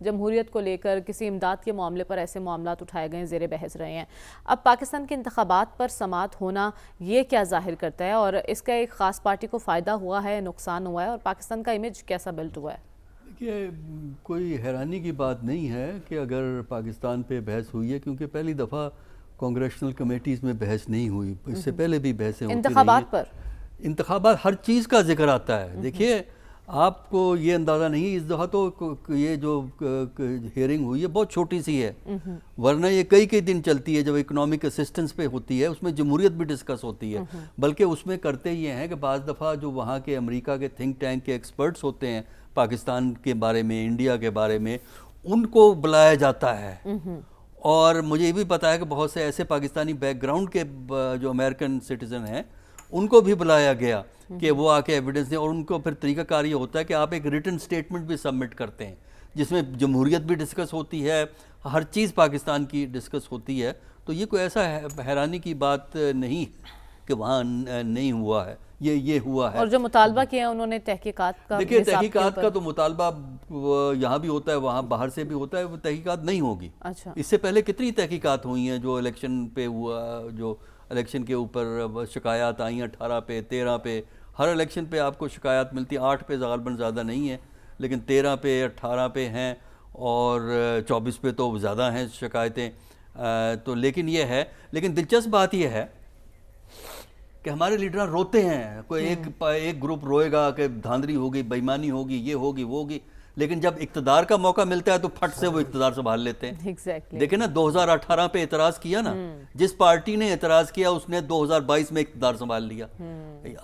جمہوریت کو لے کر کسی امداد کے معاملے پر ایسے معاملات اٹھائے گئے زیر بحث رہے ہیں. اب پاکستان کے انتخابات پر سماعت ہونا یہ کیا ظاہر کرتا ہے اور اس کا ایک خاص پارٹی کو فائدہ ہوا ہے, نقصان ہوا ہے, اور پاکستان کا امیج کیسا بلڈ ہوا ہے؟ دیکھیے کوئی حیرانی کی بات نہیں ہے کہ اگر پاکستان پہ بحث ہوئی ہے, کیونکہ پہلی دفعہ کانگریشنل کمیٹیز میں بحث نہیں ہوئی, اس سے پہلے بھی بحثیں ہوتی رہی ہیں. انتخابات پر انتخابات ہر چیز کا ذکر آتا ہے. دیکھیے آپ کو یہ اندازہ نہیں, اس دفعہ تو یہ جو ہیئرنگ ہوئی ہے بہت چھوٹی سی ہے, ورنہ یہ کئی دن چلتی ہے. جب اکنامک اسسٹنس پہ ہوتی ہے اس میں جمہوریت بھی ڈسکس ہوتی ہے, بلکہ اس میں کرتے یہ ہیں کہ بعض دفعہ جو وہاں کے امریکہ کے تھنک ٹینک کے ایکسپرٹس ہوتے ہیں پاکستان کے بارے میں, انڈیا کے بارے میں, ان کو بلایا جاتا ہے. اور مجھے یہ بھی پتا ہے کہ بہت سے ایسے پاکستانی بیک گراؤنڈ کے جو امریکن سٹیزن ہیں ان کو بھی بلایا گیا کہ وہ آ کے ایویڈنس دیں, اور ان کو پھر طریقہ کار یہ ہوتا ہے کہ آپ ایک ریٹن سٹیٹمنٹ بھی سبمٹ کرتے ہیں جس میں جمہوریت بھی ڈسکس ہوتی ہے, ہر چیز پاکستان کی ڈسکس ہوتی ہے. تو یہ کوئی ایسا حیرانی کی بات نہیں کہ وہاں نہیں ہوا ہے, یہ ہوا ہے. اور جو مطالبہ کیا انہوں نے تحقیقات کا, دیکھیے تحقیقات کا تو مطالبہ یہاں بھی ہوتا ہے, وہاں باہر سے بھی ہوتا ہے, وہ تحقیقات نہیں ہوگی. اس سے پہلے کتنی تحقیقات ہوئی ہیں جو الیکشن پہ ہوا, جو الیکشن کے اوپر شکایات آئی ہیں 18 پہ 13 پہ, ہر الیکشن پہ آپ کو شکایات ملتی ہیں. 8 پہ غالباً زیادہ نہیں ہے, لیکن 13 پہ 18 پہ ہیں, اور 24 پہ تو زیادہ ہیں شکایتیں. تو لیکن یہ ہے, لیکن دلچسپ بات یہ ہے کہ ہمارے لیڈر روتے ہیں. کوئی ایک گروپ روئے گا کہ دھاندلی ہوگی, بےایمانی ہوگی, یہ ہوگی, وہ ہوگی, لیکن جب اقتدار کا موقع ملتا ہے تو پھٹ سے وہ اقتدار سنبھال لیتے ہیں. دیکھیں نا 2018 پہ اعتراض کیا نا, جس پارٹی نے اعتراض کیا اس نے 2022 میں اقتدار سنبھال لیا.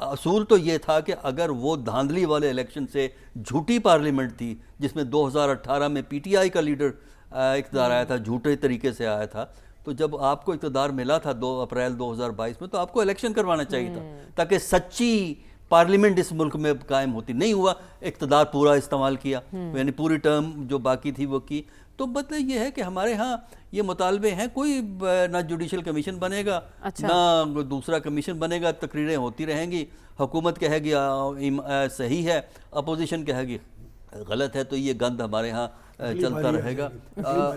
اصول تو یہ تھا کہ اگر وہ دھاندلی والے الیکشن سے, جھوٹی پارلیمنٹ تھی جس میں 2018 میں پی ٹی آئی کا لیڈر اقتدار آیا تھا, جھوٹے طریقے سے آیا تھا, تو جب آپ کو اقتدار ملا تھا 2 اپریل 2022 میں, تو آپ کو الیکشن کروانا چاہیے تھا تاکہ سچی پارلیمنٹ اس ملک میں قائم ہوتی. نہیں ہوا, اقتدار پورا استعمال کیا, یعنی پوری ٹرم جو باقی تھی وہ کی. تو مطلب یہ ہے کہ ہمارے ہاں یہ مطالبے ہیں, کوئی نہ جوڈیشل کمیشن بنے گا نہ دوسرا کمیشن بنے گا, تقریریں ہوتی رہیں گی, حکومت کہے گی صحیح ہے, اپوزیشن کہے گی غلط ہے, تو یہ گند ہمارے ہاں چلتا رہے گا.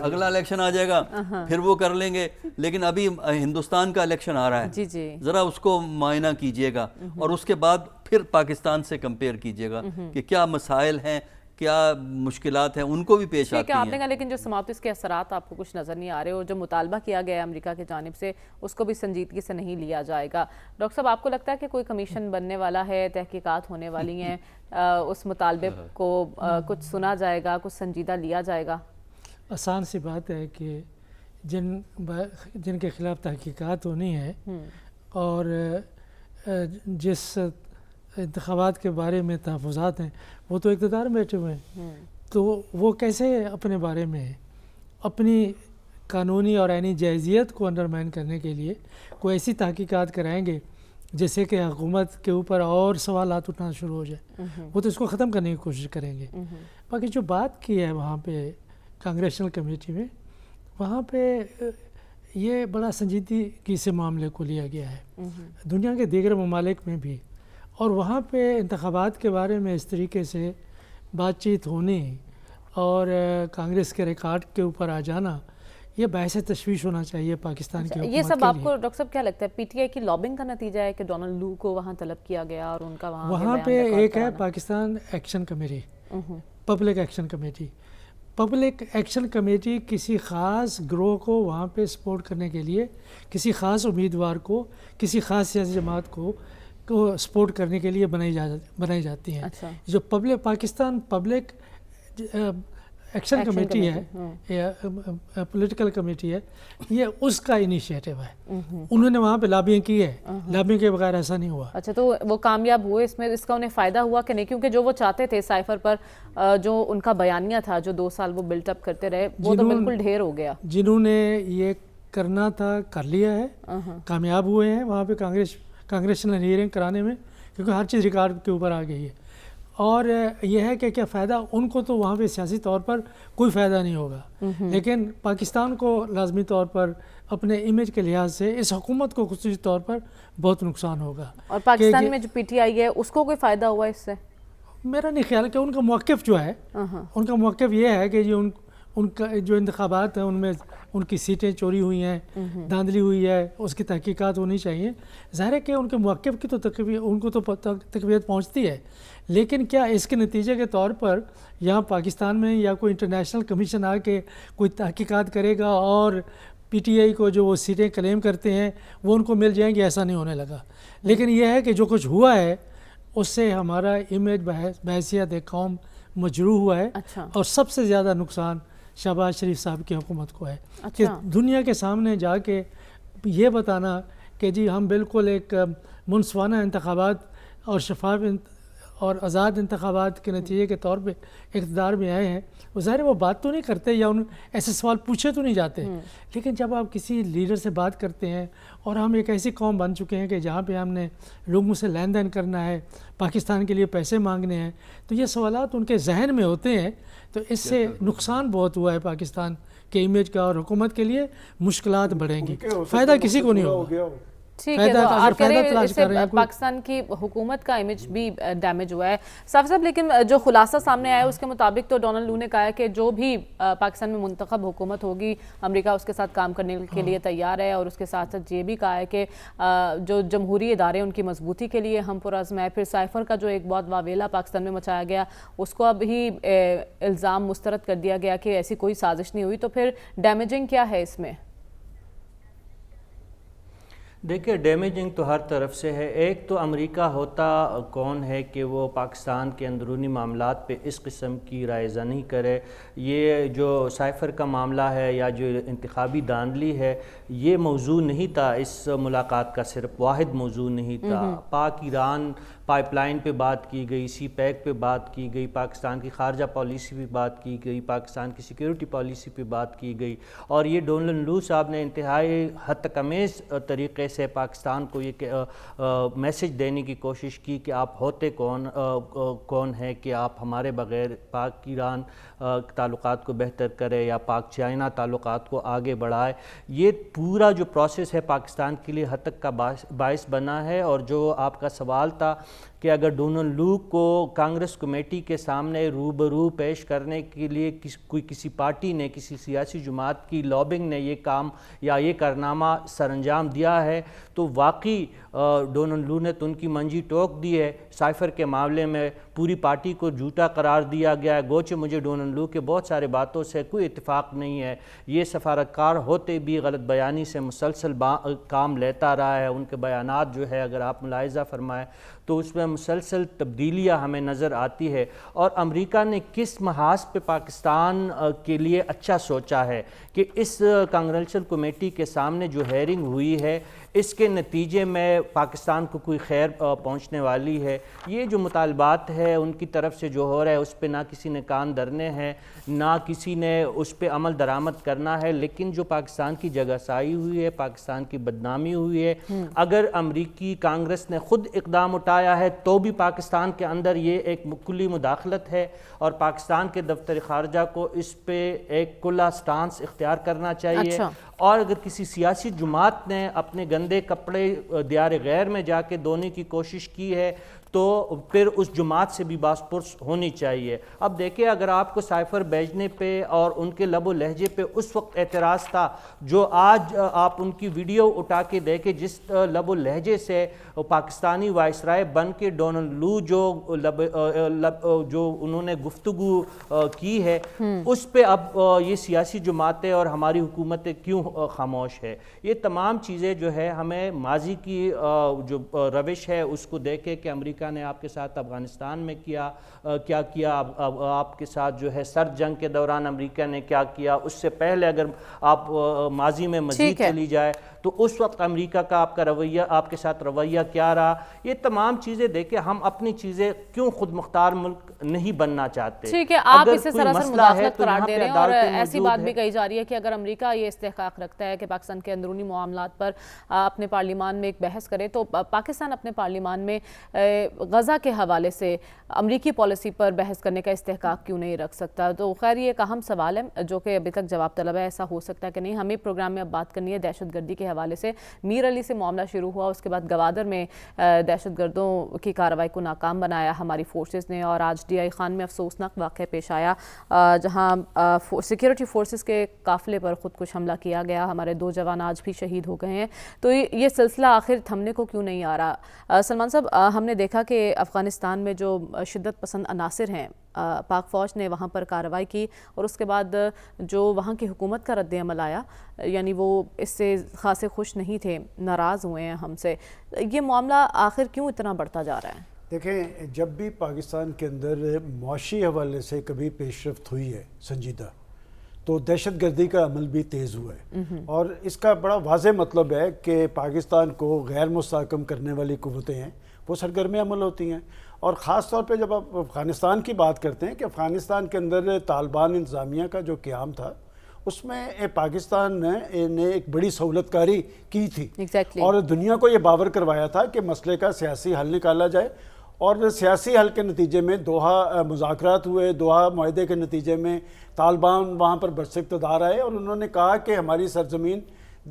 اگلا الیکشن آ جائے گا پھر وہ کر لیں گے, لیکن ابھی ہندوستان کا الیکشن آ رہا ہے, ذرا اس کو معائنہ کیجئے گا, اور اس کے بعد پھر پاکستان سے کمپیئر کیجئے گا کہ کیا مسائل ہیں, کیا مشکلات ہیں, ان کو بھی پیش آتی ہیں. آپ نے کہا لیکن جو سماعت اس کے اثرات آپ کو کچھ نظر نہیں آ رہے, اور جو مطالبہ کیا گیا ہے امریکہ کی جانب سے اس کو بھی سنجیدگی سے نہیں لیا جائے گا. ڈاکٹر صاحب آپ کو لگتا ہے کہ کوئی کمیشن بننے والا ہے, تحقیقات ہونے والی ہیں, اس مطالبے کو کچھ سنا جائے گا, کچھ سنجیدہ لیا جائے گا؟ آسان سی بات ہے کہ جن کے خلاف تحقیقات ہونی ہے اور جس انتخابات کے بارے میں تحفظات ہیں وہ تو اقتدار میں بیٹھے ہوئے ہیں, تو وہ کیسے اپنے بارے میں اپنی قانونی اور عینی جائزیت کو انڈرمائن کرنے کے لیے کوئی ایسی تحقیقات کرائیں گے جیسے کہ حکومت کے اوپر اور سوالات اٹھنا شروع ہو جائے. وہ تو اس کو ختم کرنے کی کوشش کریں گے. باقی جو بات کی ہے وہاں پہ کانگریشنل کمیٹی میں, وہاں پہ یہ بڑا سنجیدگی سے معاملے کو لیا گیا ہے دنیا کے دیگر ممالک میں بھی, اور وہاں پہ انتخابات کے بارے میں اس طریقے سے بات چیت ہونی اور کانگریس کے ریکارڈ کے اوپر آ جانا, یہ باعث تشویش ہونا چاہیے پاکستان کی حکومت. یہ سب آپ کو ڈاکٹر صاحب کیا لگتا ہے پی ٹی آئی کی لابنگ کا نتیجہ ہے کہ ڈونلڈ لو کو وہاں طلب کیا گیا اور ان کا وہاں پہ ایک ہے Pakistan action committee, public action committee. Public action committee کسی خاص گروہ کو وہاں پہ سپورٹ کرنے کے لیے, کسی خاص امیدوار کو, کسی خاص سیاسی جماعت کو سپورٹ کرنے کے لیے بنائی جاتی ہیں. جو پاکستان پبلک ایکشن کمیٹی ہے یا پولیٹیکل کمیٹی ہے, یہ اس کا انیشیٹو ہے. انہوں نے وہاں پہ لابیاں کی ہے, لابیاں کے بغیر ایسا نہیں ہوا. اچھا, تو وہ کامیاب ہوئے اس میں, اس کا انہیں فائدہ ہوا کہ نہیں؟ کیونکہ جو وہ چاہتے تھے سائفر پر, جو ان کا بیانیہ تھا جو 2 سال وہ بلٹ اپ کرتے رہے, وہ تو بالکل ڈھیر ہو گیا. جنہوں نے یہ کرنا تھا کر لیا ہے, کامیاب ہوئے ہیں وہاں پہ کانگریشنل ہیئرنگ کرانے میں, کیونکہ ہر چیز ریکارڈ کے اوپر آ گئی ہے. اور یہ ہے کہ کیا فائدہ ان کو, تو وہاں پہ سیاسی طور پر کوئی فائدہ نہیں ہوگا, لیکن پاکستان کو لازمی طور پر اپنے امیج کے لحاظ سے اس حکومت کو خصوصی طور پر بہت نقصان ہوگا. اور پاکستان میں جو پی ٹی آئی ہے اس کو کوئی فائدہ ہوا اس سے؟ میرا نہیں خیال کہ ان کا موقف جو ہے ان کا موقف یہ ہے کہ جی ان کا جو انتخابات ہیں ان میں ان کی سیٹیں چوری ہوئی ہیں، دھاندلی ہوئی ہے، اس کی تحقیقات ہونی چاہیے. ظاہر ہے کہ ان کے موقف کی تو ان کو تو تقویت پہنچتی ہے، لیکن کیا اس کے نتیجے کے طور پر یہاں پاکستان میں یا کوئی انٹرنیشنل کمیشن آ کے کوئی تحقیقات کرے گا اور پی ٹی آئی کو جو وہ سیٹیں کلیم کرتے ہیں وہ ان کو مل جائیں گی؟ ایسا نہیں ہونے لگا. لیکن یہ ہے کہ جو کچھ ہوا ہے اس سے ہمارا امیج بحیثیت ایک قوم مجروح ہوا ہے. اور سب سے زیادہ نقصان شہباز شریف صاحب کی حکومت کو ہے کہ دنیا کے سامنے جا کے یہ بتانا کہ جی ہم بالکل ایک منصفانہ انتخابات اور شفاف اور آزاد انتخابات کے نتیجے کے طور پہ اقتدار میں آئے ہیں. وہ ظاہر وہ بات تو نہیں کرتے یا ایسے سوال پوچھے تو نہیں جاتے، لیکن جب آپ کسی لیڈر سے بات کرتے ہیں، اور ہم ایک ایسی قوم بن چکے ہیں کہ جہاں پہ ہم نے لوگوں سے لین دین کرنا ہے، پاکستان کے لیے پیسے مانگنے ہیں، تو یہ سوالات ان کے ذہن میں ہوتے ہیں. تو اس سے نقصان بہت ہوا ہے پاکستان کے امیج کا، اور حکومت کے لیے مشکلات بڑھیں گی، فائدہ کسی کو نہیں ہوگا. ٹھیک ہے، تو آپ کہہ رہے ہیں اس سے پاکستان کی حکومت کا امیج بھی ڈیمیج ہوا ہے. صاحب لیکن جو خلاصہ سامنے آیا اس کے مطابق تو ڈونلڈ لو نے کہا ہے کہ جو بھی پاکستان میں منتخب حکومت ہوگی امریکہ اس کے ساتھ کام کرنے کے لیے تیار ہے، اور اس کے ساتھ ساتھ یہ بھی کہا ہے کہ جو جمہوری ادارے ان کی مضبوطی کے لیے ہم پرعزم ہے. پھر سائفر کا جو ایک بہت واویلا پاکستان میں مچایا گیا اس کو اب ہی الزام مسترد کر دیا گیا کہ ایسی کوئی سازش نہیں ہوئی. تو پھر ڈیمیجنگ کیا ہے اس میں؟ دیکھیں ڈیمیجنگ تو ہر طرف سے ہے. ایک تو امریکہ ہوتا کون ہے کہ وہ پاکستان کے اندرونی معاملات پہ اس قسم کی رائے زنی کرے. یہ جو سائفر کا معاملہ ہے یا جو انتخابی دھاندلی ہے یہ موضوع نہیں تھا اس ملاقات کا، صرف واحد موضوع نہیں تھا. پاک ایران پائپ لائن پہ بات کی گئی، سی پیک پہ بات کی گئی، پاکستان کی خارجہ پالیسی پہ بات کی گئی، پاکستان کی سیکیورٹی پالیسی پہ بات کی گئی. اور یہ ڈونلڈ لو صاحب نے انتہائی حد تک امیز طریقے سے پاکستان کو یہ میسج دینے کی کوشش کی کہ آپ ہوتے کون ہے کہ آپ ہمارے بغیر پاک ایران تعلقات کو بہتر کرے یا پاک چائنا تعلقات کو آگے بڑھائے. یہ پورا جو پروسیس ہے پاکستان کے لیے حد تک کا باعث بنا ہے. اور جو آپ کا سوال تھا کہ اگر ڈونلڈ لو کو کانگریس کمیٹی کے سامنے روبرو پیش کرنے کے لیے کسی پارٹی نے، کسی سیاسی جماعت کی لابنگ نے یہ کام یا یہ کارنامہ سر انجام دیا ہے تو واقعی ڈونلڈ لو نے تو ان کی منجی ٹوک دی ہے. سائفر کے معاملے میں پوری پارٹی کو جھوٹا قرار دیا گیا ہے، گوچہ مجھے ڈونلڈ لو کے بہت سارے باتوں سے کوئی اتفاق نہیں ہے. یہ سفارتکار ہوتے بھی غلط بیانی سے مسلسل کام لیتا رہا ہے. ان کے بیانات جو ہے اگر آپ ملاحظہ فرمائیں تو اس میں مسلسل تبدیلیاں ہمیں نظر آتی ہے. اور امریکہ نے کس محاذ پہ پاکستان کے لیے اچھا سوچا ہے کہ اس کانگریسل کمیٹی کے سامنے جو ہیئرنگ ہوئی ہے اس کے نتیجے میں پاکستان کو کوئی خیر پہنچنے والی ہے. یہ جو مطالبات ہے ان کی طرف سے جو ہو رہا ہے اس پہ نہ کسی نے کان دھرنے ہیں، نہ کسی نے اس پہ عمل درآمد کرنا ہے. لیکن جو پاکستان کی جگہ سائی ہوئی ہے، پاکستان کی بدنامی ہوئی ہے، اگر امریکی کانگریس نے خود اقدام اٹھایا ہے تو بھی پاکستان کے اندر یہ ایک کلی مداخلت ہے. اور پاکستان کے دفتر خارجہ کو اس پہ ایک کھلا سٹانس اختیار کرنا چاہیے. اور اگر کسی سیاسی جماعت نے اپنے گندے کپڑے دیار غیر میں جا کے دھونے کی کوشش کی ہے تو پھر اس جماعت سے بھی باس پرس ہونی چاہیے. اب دیکھیں اگر آپ کو سائفر بھیجنے پہ اور ان کے لب و لہجے پہ اس وقت اعتراض تھا، جو آج آپ ان کی ویڈیو اٹھا کے دیکھیں جس لب و لہجے سے پاکستانی وائسرائے بن کے ڈونلڈ لو جو انہوں نے گفتگو کی ہے اس پہ اب یہ سیاسی جماعتیں اور ہماری حکومتیں کیوں خاموش ہے. یہ تمام چیزیں جو ہے ہمیں ماضی کی جو روش ہے اس کو دیکھے کہ امریکہ نے آپ کے ساتھ افغانستان میں کیا آپ کے ساتھ جو ہے سرد جنگ کے دوران امریکہ نے کیا کیا، اس سے پہلے اگر آپ ماضی میں مزید چلی جائے تو اس وقت امریکہ کا آپ کا رویہ، آپ کے ساتھ رویہ کیا رہا. یہ تمام چیزیں دیکھیں ہم اپنی چیزیں کیوں خود مختار ملک نہیں بننا چاہتے. ٹھیک ہے, آپ اگر اسے کوئی سراسر مسئلہ ہے مداخلت تو قرار یہاں دے پہ رہے ہیں, اور عدالتیں ایسی موجود بات ہیں. بھی کہی جا رہی ہے کہ اگر امریکہ یہ استحقاق رکھتا ہے کہ پاکستان کے اندرونی معاملات پر اپنے پارلیمان میں ایک بحث کرے, تو پاکستان اپنے پارلیمان میں غزہ کے حوالے سے امریکی پالیسی پر بحث کرنے کا استحقاق کیوں نہیں رکھ سکتا؟ تو خیر یہ ایک اہم سوال ہے جو کہ ابھی تک جواب طلب ہے. ایسا ہو سکتا ہے کہ نہیں. ہمیں پروگرام میں اب بات کرنی ہے دہشت گردی کے حوالے سے. میر علی سے معاملہ شروع ہوا, اس کے بعد گوادر میں دہشت گردوں کی کارروائی کو ناکام بنایا ہماری فورسز نے, اور آج ڈی آئی خان میں افسوسناک واقعہ پیش آیا جہاں سیکیورٹی فورسز کے قافلے پر خودکش حملہ کیا گیا. ہمارے 2 جوان آج بھی شہید ہو گئے ہیں. تو یہ سلسلہ آخر تھمنے کو کیوں نہیں آ رہا؟ سلمان صاحب, ہم نے دیکھا کہ افغانستان میں جو شدت پسند عناصر ہیں, پاک فوج نے وہاں پر کارروائی کی, اور اس کے بعد جو وہاں کی حکومت کا رد عمل آیا, یعنی وہ اس سے خاصے خوش نہیں تھے, ناراض ہوئے ہیں ہم سے. یہ معاملہ آخر کیوں اتنا بڑھتا جا رہا ہے؟ دیکھیں, جب بھی پاکستان کے اندر معاشی حوالے سے کبھی پیش رفت ہوئی ہے سنجیدہ, تو دہشت گردی کا عمل بھی تیز ہوا ہے. اور اس کا بڑا واضح مطلب ہے کہ پاکستان کو غیر مستحکم کرنے والی قوتیں ہیں وہ سرگرم عمل ہوتی ہیں. اور خاص طور پہ جب آپ افغانستان کی بات کرتے ہیں کہ افغانستان کے اندر طالبان انتظامیہ کا جو قیام تھا, اس میں پاکستان نے ایک بڑی سہولت کاری کی تھی, اور دنیا کو یہ باور کروایا تھا کہ مسئلے کا سیاسی حل نکالا جائے. اور سیاسی حل کے نتیجے میں دوحہ مذاکرات ہوئے, دوحہ معاہدے کے نتیجے میں طالبان وہاں پر برسر اقتدار آئے, اور انہوں نے کہا کہ ہماری سرزمین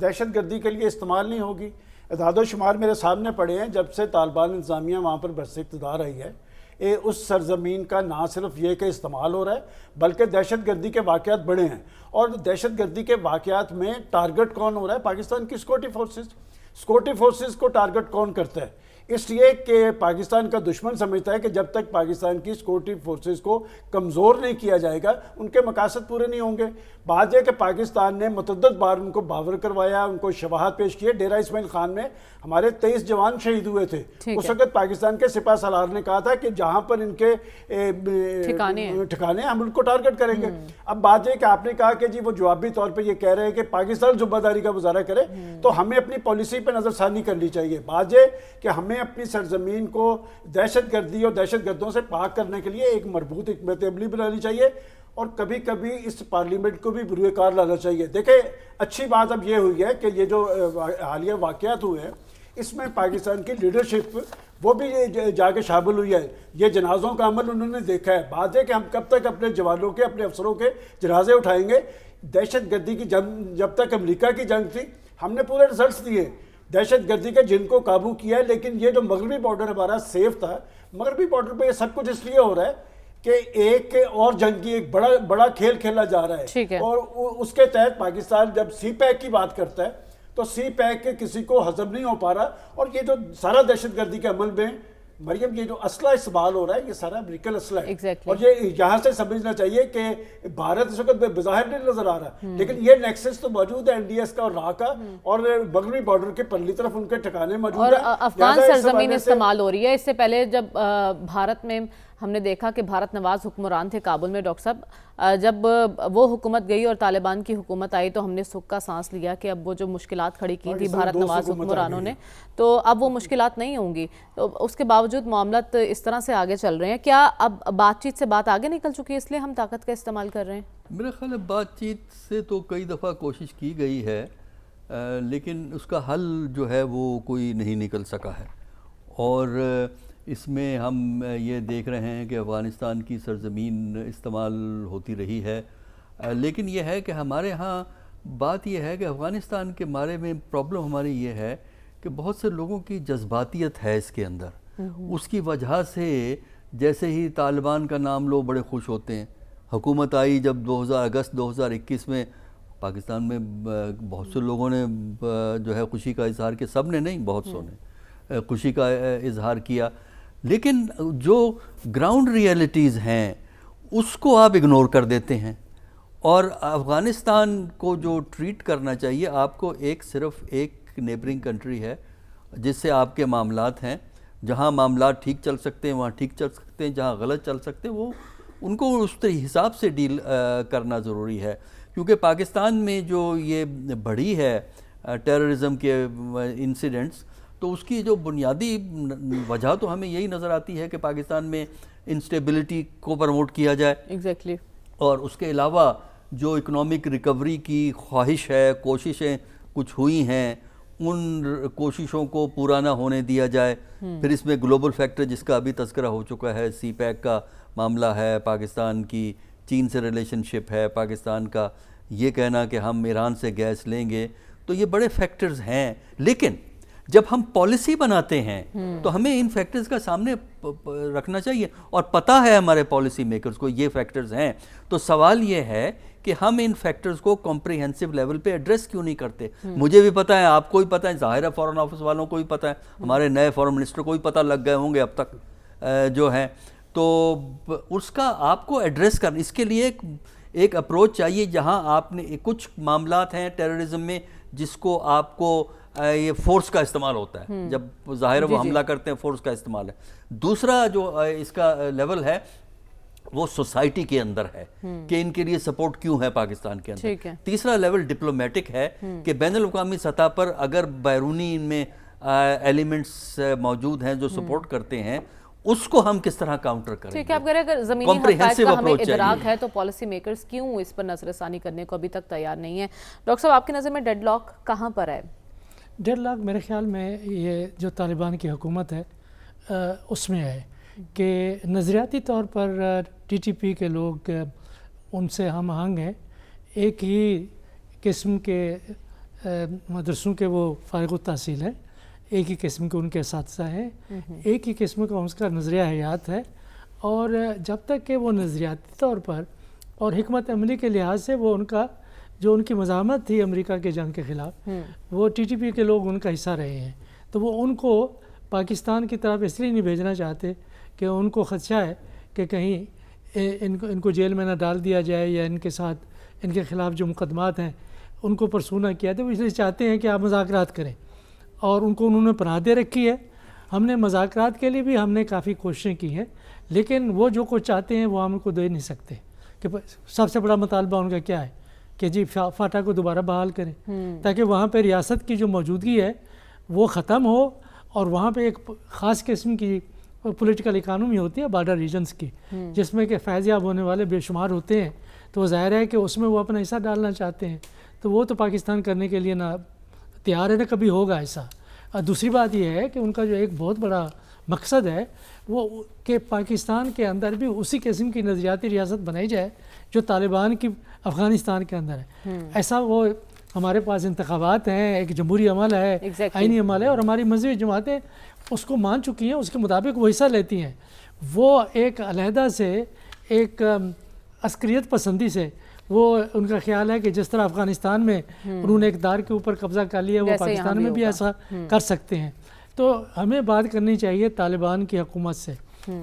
دہشت گردی کے لیے استعمال نہیں ہوگی. اعداد و شمار میرے سامنے پڑے ہیں, جب سے طالبان انتظامیہ وہاں پر برسر اقتدار آئی ہے, اس سرزمین کا نہ صرف یہ کہ استعمال ہو رہا ہے بلکہ دہشت گردی کے واقعات بڑے ہیں. اور دہشت گردی کے واقعات میں ٹارگٹ کون ہو رہا ہے؟ پاکستان کی سیکورٹی فورسز. سیکورٹی فورسز کو ٹارگٹ کون کرتا ہے؟ اس لیے کہ پاکستان کا دشمن سمجھتا ہے کہ جب تک پاکستان کی سیکورٹی فورسز کو کمزور نہیں کیا جائے گا ان کے مقاصد پورے نہیں ہوں گے. بات یہ کہ پاکستان نے متعدد بار ان کو باور کروایا, ان کو شواہد پیش کیے. ڈیرہ اسماعیل خان میں ہمارے 23 جوان شہید ہوئے تھے. اس وقت پاکستان کے سپاہ سالار نے کہا تھا کہ جہاں پر ان کے ٹھکانے ہم ان کو ٹارگٹ کریں گے. اب بات یہ کہ آپ نے کہا کہ جی وہ جوابی طور پہ یہ کہہ رہے ہیں کہ پاکستان ذمہ داری کا مظاہرہ کرے, تو ہمیں اپنی پالیسی پہ نظر ثانی کرنی چاہیے. بات یہ کہ ہمیں اپنی سرزمین کو دہشت گردی اور دہشت گردوں سے پاک کرنے کے لیے ایک مربوط حکمت عملی بنانی چاہیے, اور کبھی کبھی اس پارلیمنٹ کو بھی بروئے کار لانا چاہیے. دیکھیں, اچھی بات اب یہ ہوئی ہے کہ یہ جو حالیہ واقعات ہوئے ہیں اس میں پاکستان کی لیڈرشپ وہ بھی جا کے شامل ہوئی ہے. یہ جنازوں کا عمل انہوں نے دیکھا ہے. بات ہے کہ ہم کب تک اپنے جوانوں کے, اپنے افسروں کے جنازے اٹھائیں گے؟ دہشت گردی کی جنگ جب تک امریکہ کی جنگ تھی ہم نے پورے رزلٹس دیے دہشت گردی کے, جن کو قابو کیا ہے. لیکن یہ جو مغربی بارڈر ہمارا سیف تھا, مغربی بارڈر پہ یہ سب کچھ اس لیے ہو رہا ہے کہ ایک اور جنگ کی ایک بڑا کھیل کھیلا جا رہا ہے. اور اس کے تحت پاکستان جب سی پیک کی بات کرتا ہے تو سی پیک کسی کو ہضم نہیں ہو پا رہا. اور یہ جو سارا دہشت گردی کے عمل میں مریم یہ جو اسلحہ استعمال ہو رہا ہے یہ سارا امریکن اسلحہ ہے. اور یہ یہاں سے سمجھنا چاہیے کہ بھارت اس وقت بظاہر نہیں نظر آ رہا, لیکن یہ نیکسس تو موجود ہے NDS کا اور راہ کا, اور مغربی بارڈر کے پرلی طرف ان کے ٹھکانے موجود ہیں. اور افغان سرزمین استعمال ہو رہی ہے. اس سے پہلے جب بھارت میں ہم نے دیکھا کہ بھارت نواز حکمران تھے کابل میں, ڈاکٹر صاحب جب وہ حکومت گئی اور طالبان کی حکومت آئی تو ہم نے سکھ کا سانس لیا کہ اب وہ جو مشکلات کھڑی کی تھی بھارت نواز حکمرانوں نے, تو اب وہ مشکلات نہیں ہوں گی. تو اس کے باوجود معاملات اس طرح سے آگے چل رہے ہیں. کیا اب بات چیت سے بات آگے نکل چکی ہے اس لیے ہم طاقت کا استعمال کر رہے ہیں؟ میرا خیال ہے بات چیت سے تو کئی دفعہ کوشش کی گئی ہے, لیکن اس کا حل جو ہے وہ کوئی نہیں نکل سکا ہے. اور اس میں ہم یہ دیکھ رہے ہیں کہ افغانستان کی سرزمین استعمال ہوتی رہی ہے, لیکن یہ ہے کہ ہمارے ہاں بات یہ ہے کہ افغانستان کے بارے میں پرابلم ہماری یہ ہے کہ بہت سے لوگوں کی جذباتیت ہے اس کے اندر. اس کی وجہ سے جیسے ہی طالبان کا نام لو بڑے خوش ہوتے ہیں. حکومت آئی جب اگست 2021 میں پاکستان میں بہت سے لوگوں نے جو ہے خوشی کا اظہار کیا, سب نے نہیں, بہت سو نے خوشی کا اظہار کیا, لیکن جو گراؤنڈ ریئلٹیز ہیں اس کو آپ اگنور کر دیتے ہیں. اور افغانستان کو جو ٹریٹ کرنا چاہیے آپ کو, صرف ایک نیبرنگ کنٹری ہے جس سے آپ کے معاملات ہیں, جہاں معاملات ٹھیک چل سکتے ہیں وہاں ٹھیک چل سکتے ہیں, جہاں غلط چل سکتے ہیں وہ ان کو اس حساب سے ڈیل کرنا ضروری ہے. کیونکہ پاکستان میں جو یہ بڑھی ہے ٹیررزم کے انسیڈنٹس, تو اس کی جو بنیادی وجہ تو ہمیں یہی نظر آتی ہے کہ پاکستان میں انسٹیبلٹی کو پروموٹ کیا جائے. ایگزیکٹلی. اور اس کے علاوہ جو اکنامک ریکوری کی خواہش ہے, کوششیں کچھ ہوئی ہیں, ان کوششوں کو پورا نہ ہونے دیا جائے. پھر اس میں گلوبل فیکٹر جس کا ابھی تذکرہ ہو چکا ہے, سی پیک کا معاملہ ہے, پاکستان کی چین سے ریلیشن شپ ہے, پاکستان کا یہ کہنا کہ ہم ایران سے گیس لیں گے, تو یہ بڑے فیکٹرز ہیں. لیکن جب ہم پالیسی بناتے ہیں تو ہمیں ان فیکٹرز کا سامنے رکھنا چاہیے, اور پتہ ہے ہمارے پالیسی میکرز کو یہ فیکٹرز ہیں. تو سوال یہ ہے کہ ہم ان فیکٹرز کو کمپریہنسو لیول پہ ایڈریس کیوں نہیں کرتے. مجھے بھی پتہ ہے, آپ کو بھی پتہ ہے, ظاہر ہے فارن آفس والوں کو بھی پتہ ہے, ہمارے نئے فارن منسٹر کو بھی پتہ لگ گئے ہوں گے اب تک جو ہیں. تو اس کا آپ کو ایڈریس کرنا, اس کے لیے ایک اپروچ چاہیے جہاں آپ نے کچھ معاملات ہیں ٹیررزم میں جس کو آپ کو یہ فورس کا استعمال ہوتا ہے, جب ظاہر وہ حملہ کرتے ہیں فورس کا استعمال ہے. دوسرا جو اس کا لیول ہے وہ سوسائٹی کے اندر ہے کہ ان کے لیے سپورٹ کیوں ہے پاکستان کے اندر. تیسرا لیول ڈپلومیٹک ہے کہ بین الاقوامی سطح پر اگر بیرونی ان میں ایلیمنٹس موجود ہیں جو سپورٹ کرتے ہیں, اس کو ہم کس طرح کاؤنٹر کریں. ٹھیک ہے, اب اگر زمینی حقائق کا ہمیں ادراک ہے تو پالیسی میکرز کیوں اس پر نظر ثانی کرنے کو ابھی تک تیار نہیں ہیں. ڈاکٹر صاحب, آپ کی نظر میں ڈیڈ لاک کہاں پر ہے؟ ڈیڈ لاک میرے خیال میں یہ جو طالبان کی حکومت ہے اس میں ہے کہ نظریاتی طور پر ٹی ٹی پی کے لوگ ان سے ہم آہنگ ہیں. ایک ہی قسم کے مدرسوں کے وہ فارغ التحصیل ہیں, ایک ہی قسم کے ان کے اساتذہ ہیں, ایک ہی قسم کا اس کا نظریہ حیات ہے. اور جب تک کہ وہ نظریاتی طور پر اور حکمت عملی کے لحاظ سے وہ ان کا جو ان کی مزاحمت تھی امریکہ کے جنگ کے خلاف, وہ ٹی ٹی پی کے لوگ ان کا حصہ رہے ہیں, تو وہ ان کو پاکستان کی طرف اس لیے نہیں بھیجنا چاہتے کہ ان کو خدشہ ہے کہ کہیں ان کو جیل میں نہ ڈال دیا جائے یا ان کے ساتھ ان کے خلاف جو مقدمات ہیں ان کو پرسو نہ کیا جائے. وہ اس لیے چاہتے ہیں کہ آپ مذاکرات کریں, اور ان کو انہوں نے پناہ دے رکھی ہے. ہم نے مذاکرات کے لیے بھی ہم نے کافی کوششیں کی ہیں, لیکن وہ جو کچھ چاہتے ہیں وہ ہم ان کو دے نہیں سکتے. کہ سب سے بڑا مطالبہ ان کا کیا ہے کہ جی فاٹا کو دوبارہ بحال کریں تاکہ وہاں پہ ریاست کی جو موجودگی ہے وہ ختم ہو, اور وہاں پہ ایک خاص قسم کی پولیٹیکل اکانومی ہوتی ہے بارڈر ریجنز کی, جس میں کہ فیض یاب ہونے والے بے شمار ہوتے ہیں. تو ظاہر ہے کہ اس میں وہ اپنا حصہ ڈالنا چاہتے ہیں, تو وہ تو پاکستان کرنے کے لیے نہ تیار ہے نہ کبھی ہوگا ایسا. دوسری بات یہ ہے کہ ان کا جو ایک بہت بڑا مقصد ہے وہ کہ پاکستان کے اندر بھی اسی قسم کی نظریاتی ریاست بنائی جائے جو طالبان کی افغانستان کے اندر ہے. ایسا وہ ہمارے پاس انتخابات ہیں, ایک جمہوری عمل ہے, آئینی عمل ہے, اور ہماری مذہبی جماعتیں اس کو مان چکی ہیں, اس کے مطابق وہ حصہ لیتی ہیں. وہ ایک علیحدہ سے ایک عسکریت پسندی سے وہ ان کا خیال ہے کہ جس طرح افغانستان میں انہوں نے اقتدار کے اوپر قبضہ کر لیا, وہ پاکستان میں بھی ایسا کر سکتے ہیں. تو ہمیں بات کرنی چاہیے طالبان کی حکومت سے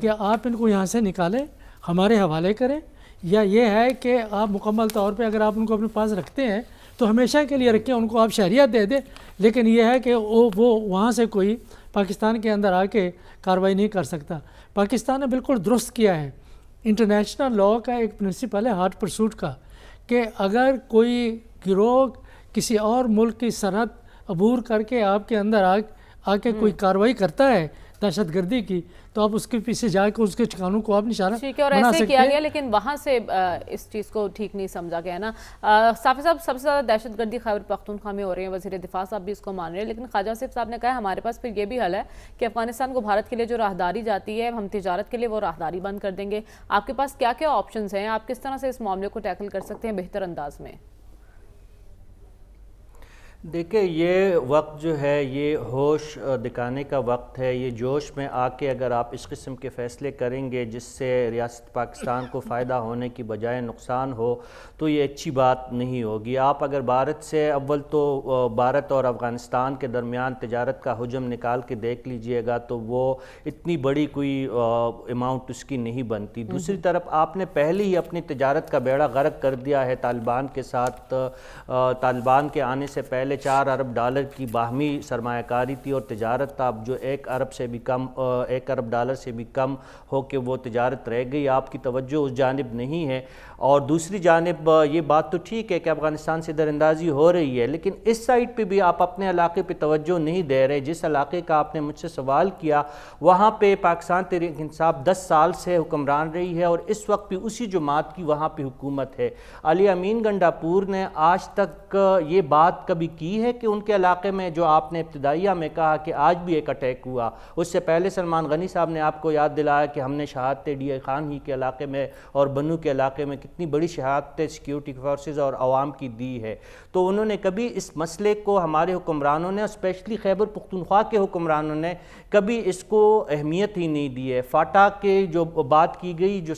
کہ آپ ان کو یہاں سے نکالیں, ہمارے حوالے کریں, یا یہ ہے کہ آپ مکمل طور پہ اگر آپ ان کو اپنے پاس رکھتے ہیں تو ہمیشہ کے لیے رکھیں, ان کو آپ شہریت دے دیں, لیکن یہ ہے کہ وہ وہاں سے کوئی پاکستان کے اندر آ کے کارروائی نہیں کر سکتا. پاکستان نے بالکل درست کیا ہے, انٹرنیشنل لاء کا ایک پرنسپل ہے ہاٹ پرسوٹ کا, کہ اگر کوئی گروہ کسی اور ملک کی سرحد عبور کر کے آپ کے اندر آ کے کوئی کارروائی کرتا ہے دہشت گردی کی, تو آپ اس کے پیچھے جا کے اس کے ٹھکانوں کو آپ نشانہ بنا سکتے ہیں. اور ایسے کیا گیا, لیکن وہاں سے اس چیز کو ٹھیک نہیں سمجھا گیا نا. صافی صاحب, سب سے زیادہ دہشت گردی خیبر پختونخوا میں ہو رہی ہیں, وزیر دفاع صاحب بھی اس کو مان رہے ہیں, لیکن خواجہ آصف صاحب نے کہا ہمارے پاس پھر یہ بھی حل ہے کہ افغانستان کو بھارت کے لیے جو راہداری جاتی ہے, ہم تجارت کے لیے وہ راہداری بند کر دیں گے. آپ کے پاس کیا کیا آپشنز ہیں, آپ کس طرح سے اس معاملے کو ٹیکل کر سکتے ہیں بہتر انداز میں؟ دیکھیں, یہ وقت جو ہے یہ ہوش دکھانے کا وقت ہے. یہ جوش میں آ کے اگر آپ اس قسم کے فیصلے کریں گے جس سے ریاست پاکستان کو فائدہ ہونے کی بجائے نقصان ہو, تو یہ اچھی بات نہیں ہوگی. آپ اگر بھارت سے اول تو بھارت اور افغانستان کے درمیان تجارت کا حجم نکال کے دیکھ لیجئے گا تو وہ اتنی بڑی کوئی اماؤنٹ اس کی نہیں بنتی. دوسری طرف آپ نے پہلے ہی اپنی تجارت کا بیڑا غرق کر دیا ہے طالبان کے ساتھ. طالبان کے آنے سے پہلے پہلے 4 ارب ڈالر کی باہمی سرمایہ کاری تھی اور تجارت تھا، اب جو 1 ارب سے بھی کم 1 ارب ڈالر سے بھی کم ہو کہ وہ تجارت رہ گئی، آپ کی توجہ اس جانب نہیں ہے۔ اور دوسری جانب یہ بات تو ٹھیک ہے کہ افغانستان سے در اندازی ہو رہی ہے، لیکن اس سائٹ پہ بھی آپ اپنے علاقے پہ توجہ نہیں دے رہے۔ جس علاقے کا آپ نے مجھ سے سوال کیا وہاں پہ پاکستان تحریک انصاف 10 سال سے حکمران رہی ہے اور اس وقت بھی اسی جماعت کی وہاں پہ حکومت ہے۔ علی امین گنڈاپور نے آج تک یہ بات کبھی کی ہے کہ ان کے علاقے میں جو آپ نے ابتدائیہ میں کہا کہ آج بھی ایک اٹیک ہوا، اس سے پہلے سلمان غنی صاحب نے آپ کو یاد دلایا کہ ہم نے شہادت ڈی اے خان ہی کے علاقے میں اور بنو کے علاقے میں کتنی بڑی شہادتیں سیکیورٹی فورسز اور عوام کی دی ہے۔ تو انہوں نے کبھی اس مسئلے کو، ہمارے حکمرانوں نے اسپیشلی خیبر پختونخوا کے حکمرانوں نے کبھی اس کو اہمیت ہی نہیں دی ہے۔ فاٹا کے جو بات کی گئی، جو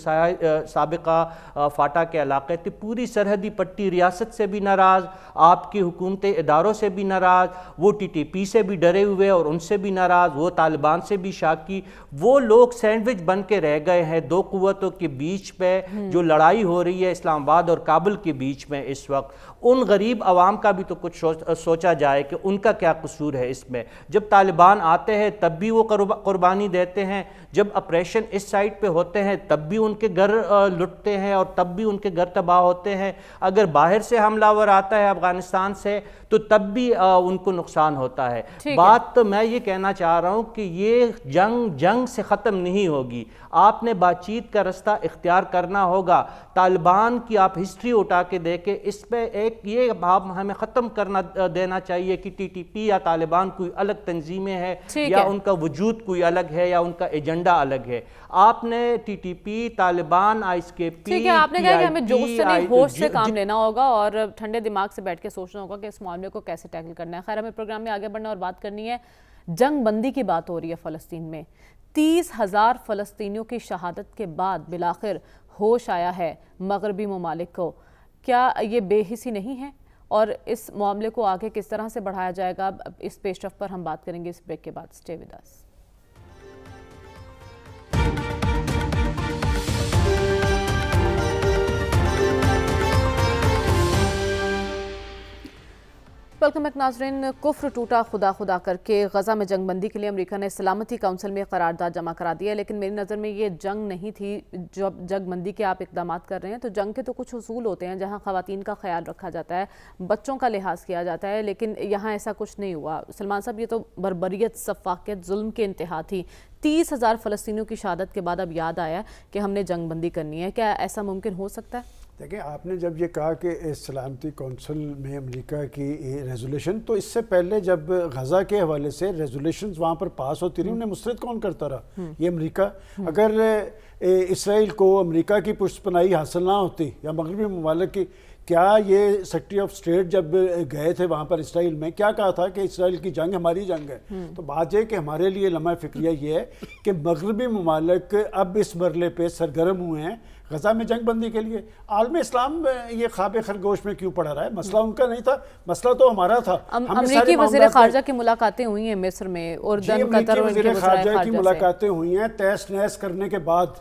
سابقہ فاٹا کے علاقے تھے، پوری سرحدی پٹی ریاست سے بھی ناراض، آپ کی حکومتی اداروں سے بھی ناراض، وہ ٹی ٹی پی سے بھی ڈرے ہوئے اور ان سے بھی ناراض، وہ طالبان سے بھی شاکی، وہ لوگ سینڈوچ بن کے رہ گئے ہیں دو قوتوں کے بیچ پہ جو لڑائی ہو رہی ہے اسلام آباد اور کابل کے بیچ میں اس وقت۔ ان غریب عوام کا بھی تو کچھ سوچا جائے کہ ان کا کیا قصور ہے اس میں۔ جب طالبان آتے ہیں تب بھی وہ قربانی دیتے ہیں، جب آپریشن اس سائٹ پہ ہوتے ہیں تب بھی ان کے گھر لٹتے ہیں اور تب بھی ان کے گھر تباہ ہوتے ہیں۔ اگر باہر سے حملہ آور آتا ہے افغانستان سے تو تب بھی ان کو نقصان ہوتا ہے۔ بات میں یہ کہنا چاہ رہا ہوں کہ یہ جنگ سے ختم نہیں ہوگی، آپ نے بات چیت کا رستہ اختیار کرنا ہوگا۔ طالبان کی آپ ہسٹری اٹھا کے دیکھیں، اس پہ ایک یہ باب ہمیں ختم کرنا دینا چاہیے کہ ٹی ٹی پی یا طالبان کوئی الگ تنظیمیں ہیں یا ان کا وجود کوئی الگ ہے یا ان کا ایجنڈا الگ ہے۔ آپ نے T T P, Taliban, I S کے پی، ٹھیک ہے، آپ نے کہا کہ ہمیں جوش سے نہیں ہوش سے کام لینا ہوگا اور ٹھنڈے دماغ سے بیٹھ کے سوچنا ہوگا کہ اس معاملے کو کیسے ٹیکل کرنا ہے۔ خیر، ہمیں پروگرام میں آگے بڑھنا اور بات کرنی ہے، جنگ بندی کی بات ہو رہی ہے فلسطین میں۔ 30,000 فلسطینیوں کی شہادت کے بعد بالآخر ہوش آیا ہے مغربی ممالک کو۔ کیا یہ بے حسی نہیں ہے؟ اور اس معاملے کو آگے کس طرح سے بڑھایا جائے گا، اس پیش رفت پر ہم بات کریں گے اس بریک کے بعد۔ سٹے ود اس۔ ویلکم بیک ناظرین۔ کفر ٹوٹا خدا خدا کر کے غزہ میں جنگ بندی کے لیے امریکہ نے سلامتی کونسل میں قرارداد جمع کرا دیا ہے، لیکن میری نظر میں یہ جنگ نہیں تھی۔ جب جنگ بندی کے آپ اقدامات کر رہے ہیں تو جنگ کے تو کچھ اصول ہوتے ہیں جہاں خواتین کا خیال رکھا جاتا ہے، بچوں کا لحاظ کیا جاتا ہے، لیکن یہاں ایسا کچھ نہیں ہوا۔ سلمان صاحب، یہ تو بربریت، سفاکیت، ظلم کے انتہا تھی۔ 30,000 فلسطینیوں کی شہادت کے بعد اب یاد آیا کہ ہم نے جنگ بندی کرنی ہے۔ کیا ایسا ممکن ہو سکتا ہے؟ دیکھیں، آپ نے جب یہ کہا کہ سلامتی کونسل میں امریکہ کی ریزولیشن، تو اس سے پہلے جب غزہ کے حوالے سے ریزولیشنز وہاں پر پاس ہوتی رہی، انہیں مسترد کون کرتا رہا؟ یہ امریکہ۔ اگر اسرائیل کو امریکہ کی پشت پناہی حاصل نہ ہوتی یا مغربی ممالک کی، کیا یہ سیکرٹری آف اسٹیٹ جب گئے تھے وہاں پر اسرائیل میں، کیا کہا تھا کہ اسرائیل کی جنگ ہماری جنگ ہے؟ تو بات یہ کہ ہمارے لیے لمحہ فکریہ یہ ہے کہ مغربی ممالک اب اس مرحلے پہ سرگرم ہوئے ہیں غزہ میں جنگ بندی کے لیے۔ عالم اسلام یہ خواب خرگوش میں کیوں پڑا رہا ہے؟ مسئلہ ان کا نہیں تھا، مسئلہ تو ہمارا تھا۔ امریکی وزیر خارجہ کی ملاقاتیں ہوئی ہیں مصر میں، اردن، قطر، اور وزیر خارجہ کی ملاقاتیں ہوئی ہیں تیس نیس کرنے کے بعد،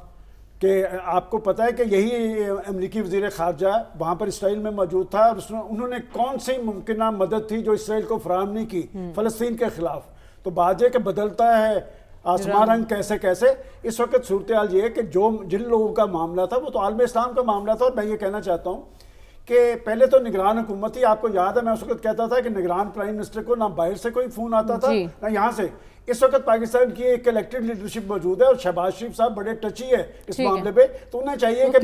کہ آپ کو پتہ ہے کہ یہی امریکی وزیر خارجہ وہاں پر اسرائیل میں موجود تھا، اور انہوں نے کون سی ممکنہ مدد تھی جو اسرائیل کو فراہم نہیں کی فلسطین کے خلاف۔ تو بات یہ کہ بدلتا ہے آسمان رنگ کیسے اس وقت صورتحال یہ ہے کہ جن لوگوں کا معاملہ تھا وہ تو عالم اسلام کا معاملہ تھا۔ اور میں یہ کہنا چاہتا ہوں کہ پہلے تو نگران حکومت ہی، آپ کو یاد ہے میں اس وقت کہتا تھا کہ نگران پرائم منسٹر کو نہ باہر سے کوئی فون آتا تھا نہ یہاں سے۔ اس وقت پاکستان کی ایک الیکٹڈ لیڈرشپ موجود ہے اور شہباز شریف صاحب بڑے ٹچی ہے اس معاملے پہ، تو انہیں چاہیے کہ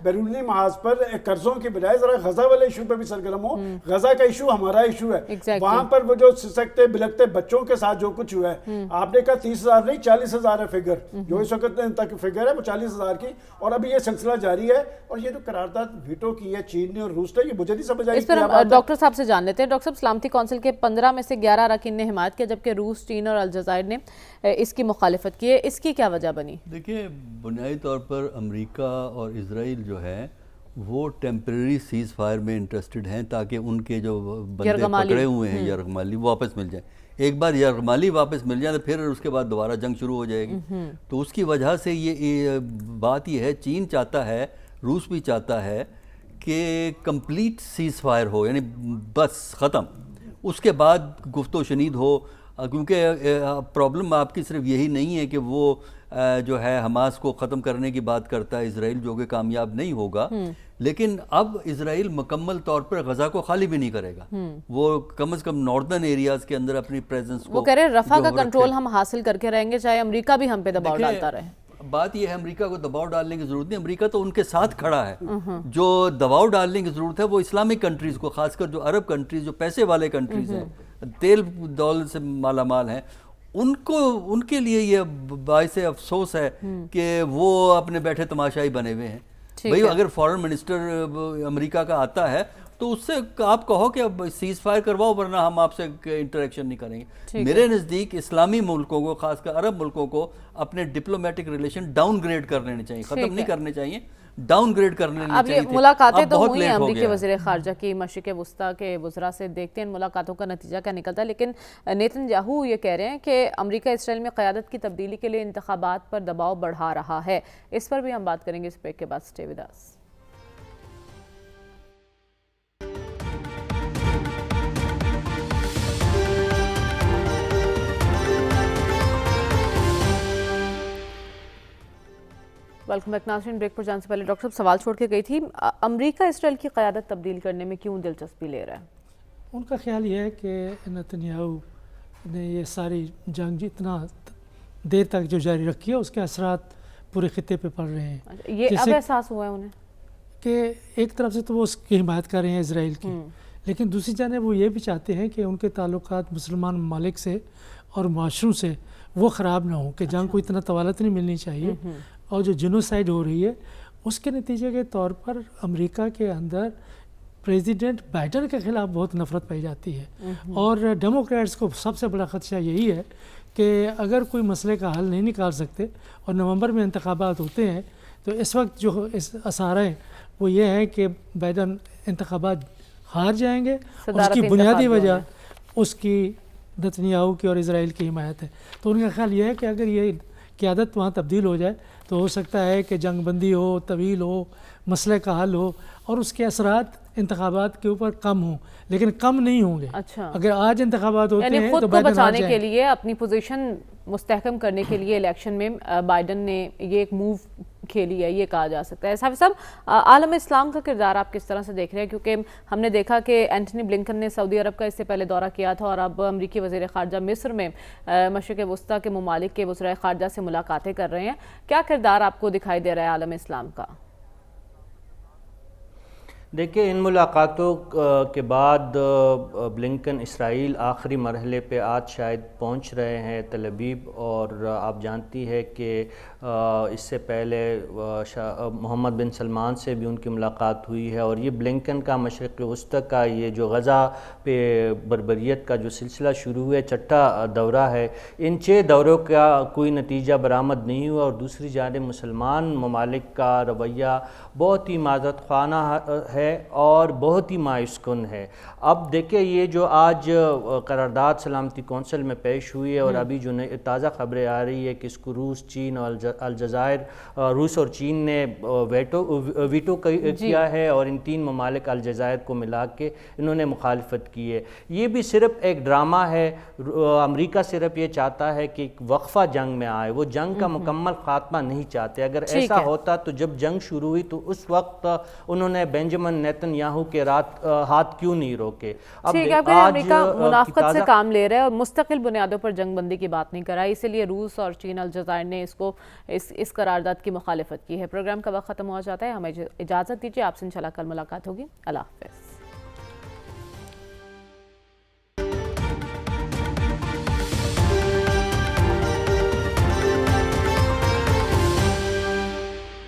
بیرونی محاذ پر قرضوں کی بجائے ذرا غزہ والے ایشو پہ بھی سرگرم ہو۔ غزہ کا ایشو ہمارا ایشو ہے، وہاں پر وہ جو سسکتے بلکتے بچوں کے ساتھ جو کچھ ہوا ہے، آپ نے کہا 30,000 نہیں 40,000 ہے فگر، جو اس وقت تک فگر ہے وہ 40,000 کی، اور ابھی یہ سلسلہ جاری ہے۔ اور یہ جو قرارداد ویٹو کی ہے چین نے اور روس نے، یہ مجھے نہیں سمجھ آئی۔ اس پر ہم ڈاکٹر صاحب سے جان لیتے ہیں۔ ڈاکٹر صاحب، سلامتی کونسل کے 15 میں سے 11 اراکین نے حمایت کیا، جبکہ روس، چین اور الجزائر نے اس کی مخالفت کی ہے۔ اس کی کیا وجہ بنی؟ دیکھیں، بنیادی طور پر امریکہ اور اسرائیل جو ہے وہ ٹیمپریری سیز فائر میں انٹرسٹڈ ہیں تاکہ ان کے جو بندے پکڑے ہوئے ہیں یرغمالی واپس مل جائیں۔ ایک بار یرغمالی واپس مل جائے تو پھر اس کے بعد دوبارہ جنگ شروع ہو جائے گی۔ تو اس کی وجہ سے یہ بات یہ ہے، چین چاہتا ہے، روس بھی چاہتا ہے کہ کمپلیٹ سیز فائر ہو، یعنی بس ختم، اس کے بعد گفت و شنید ہو، کیونکہ پرابلم آپ کی صرف یہی نہیں ہے کہ وہ جو ہے حماس کو ختم کرنے کی بات کرتا ہے اسرائیل، جو کہ کامیاب نہیں ہوگا، لیکن اب اسرائیل مکمل طور پر غزہ کو خالی بھی نہیں کرے گا، وہ کم از کم ناردرن ایریاز کے اندر اپنی پریزنس کو، وہ کہہ رہے ہیں رفح کا کنٹرول ہم حاصل کر کے رہیں گے چاہے امریکہ بھی ہم پہ دباؤ ڈالتا رہے۔ بات یہ ہے امریکہ کو دباؤ ڈالنے کی ضرورت نہیں، امریکہ تو ان کے ساتھ کھڑا ہے، جو دباؤ ڈالنے کی ضرورت ہے وہ اسلامک کنٹریز کو، خاص کر جو عرب کنٹریز، جو پیسے والے کنٹریز ہیں، تیل دولت سے مالا مال ہیں، ان کے لیے یہ باعث افسوس ہے کہ وہ اپنے بیٹھے تماشائی بنے ہوئے ہیں۔ بھئی اگر فارن منسٹر امریکہ کا آتا ہے تو اس سے آپ کہو کہ اب سیز فائر کرواؤ ورنہ ہم آپ سے انٹریکشن نہیں کریں گے۔ میرے نزدیک اسلامی ملکوں کو، خاص کر عرب ملکوں کو، اپنے ڈپلومیٹک ریلیشن ڈاؤن گریڈ کر لینے چاہیے، ختم نہیں کرنے چاہیے، ڈاؤن گریڈ کرنے اب چاہیے۔ یہ ملاقاتیں تو ہوئی ہیں امریکی وزیر خارجہ کی مشرق وسطیٰ کے وزراء سے، دیکھتے ہیں ان ملاقاتوں کا نتیجہ کیا نکلتا ہے، لیکن نیتن یاہو یہ کہہ رہے ہیں کہ امریکہ اسرائیل میں قیادت کی تبدیلی کے لیے انتخابات پر دباؤ بڑھا رہا ہے۔ اس پر بھی ہم بات کریں گے اس بریک کے بعد، سٹے ود اس۔ ویلکم بیک ناظرین، بریک پر جانے سے پہلے ڈاکٹر صاحب سوال چھوڑ کے گئی تھی، امریکہ اسرائیل کی قیادت تبدیل کرنے میں کیوں دلچسپی لے رہا ہے؟ ان کا خیال یہ ہے کہ نیتن یاہو نے یہ ساری جنگ جتنا دیر تک جو جاری رکھی ہے اس کے اثرات پورے خطے پہ پڑ رہے ہیں۔ یہ اب احساس ہوا ہے انہیں کہ ایک طرف سے تو وہ اس کی حمایت کر رہے ہیں اسرائیل کی، لیکن دوسری جانب وہ یہ بھی چاہتے ہیں کہ ان کے تعلقات مسلمان ممالک سے اور معاشروں سے وہ خراب نہ ہوں، کہ جنگ کو اتنا طوالت نہیں ملنی چاہیے، اور جو جنوسائیڈ ہو رہی ہے اس کے نتیجے کے طور پر امریکہ کے اندر پریزیڈنٹ بائیڈن کے خلاف بہت نفرت پائی جاتی ہے، اور ڈیموکریٹس کو سب سے بڑا خدشہ یہی ہے کہ اگر کوئی مسئلے کا حل نہیں نکال سکتے اور نومبر میں انتخابات ہوتے ہیں تو اس وقت جو اثار ہیں وہ یہ ہے کہ بائیڈن انتخابات ہار جائیں گے، اور اس کی بنیادی وجہ اس کی نیتن یاہو کی اور اسرائیل کی حمایت ہے۔ تو ان کا خیال یہ ہے کہ اگر یہ قیادت وہاں تبدیل ہو جائے تو ہو سکتا ہے کہ جنگ بندی ہو، طویل ہو، مسئلے کا حل ہو، اور اس کے اثرات انتخابات کے اوپر کم ہوں، لیکن کم نہیں ہوں گے۔ اگر آج انتخابات ہوتے ہیں خود کو بچانے کے لیے، اپنی پوزیشن مستحکم کرنے کے لیے الیکشن میں بائیڈن نے یہ ایک موو کھیلی ہے، یہ کہا جا سکتا ہے۔ صاحب عالم اسلام کا کردار آپ کس طرح سے دیکھ رہے ہیں؟ کیونکہ ہم نے دیکھا کہ اینٹنی بلنکن نے سعودی عرب کا اس سے پہلے دورہ کیا تھا، اور اب امریکی وزیر خارجہ مصر میں مشرق وسطیٰ کے ممالک کے وزرائے خارجہ سے ملاقاتیں کر رہے ہیں۔ کیا کردار آپ کو دکھائی دے رہا ہے عالم اسلام کا؟ دیکھیں، ان ملاقاتوں کے بعد بلنکن اسرائیل آخری مرحلے پہ آج شاید پہنچ رہے ہیں تل ابیب، اور آپ جانتی ہے کہ اس سے پہلے محمد بن سلمان سے بھی ان کی ملاقات ہوئی ہے، اور یہ بلنکن کا مشرق وسطیٰ کا یہ جو غزہ پہ بربریت کا جو سلسلہ شروع ہوئے، چھٹا دورہ ہے۔ ان 6 دوروں کا کوئی نتیجہ برآمد نہیں ہوا، اور دوسری جانب مسلمان ممالک کا رویہ بہت ہی معذرت خواہ ہے اور بہت ہی مایوس کن ہے۔ اب دیکھیں، یہ جو آج قرارداد سلامتی کونسل میں پیش ہوئی ہے، اور ابھی جو تازہ خبریں آ رہی ہے کہ اس کو روس، چین اور الجزائر، روس اور چین نے ویٹو کیا ہے، اور ان 3 ممالک الجزائر کو ملا کے انہوں نے مخالفت کی ہے۔ یہ بھی صرف ایک ڈرامہ ہے، امریکہ صرف یہ چاہتا ہے کہ ایک وقفہ جنگ میں آئے، وہ جنگ کا مکمل خاتمہ نہیں چاہتے۔ اگر ایسا ہوتا تو جب جنگ شروع ہوئی تو اس وقت انہوں نے بنجامن نیتن یاہو کے ہاتھ کیوں نہیں روکے؟ ٹھیک ہے، امریکہ منافقت سے کام لے رہا ہے اور مستقل بنیادوں پر جنگ بندی کی بات نہیں کر رہا ہے، اسی لیے روس اور چین الجزائر نے اس قرارداد کی مخالفت کی ہے۔ پروگرام کا وقت ختم ہو جاتا ہے، ہمیں اجازت دیجیے، آپ سے انشاءاللہ کل ملاقات ہوگی۔ اللہ حافظ۔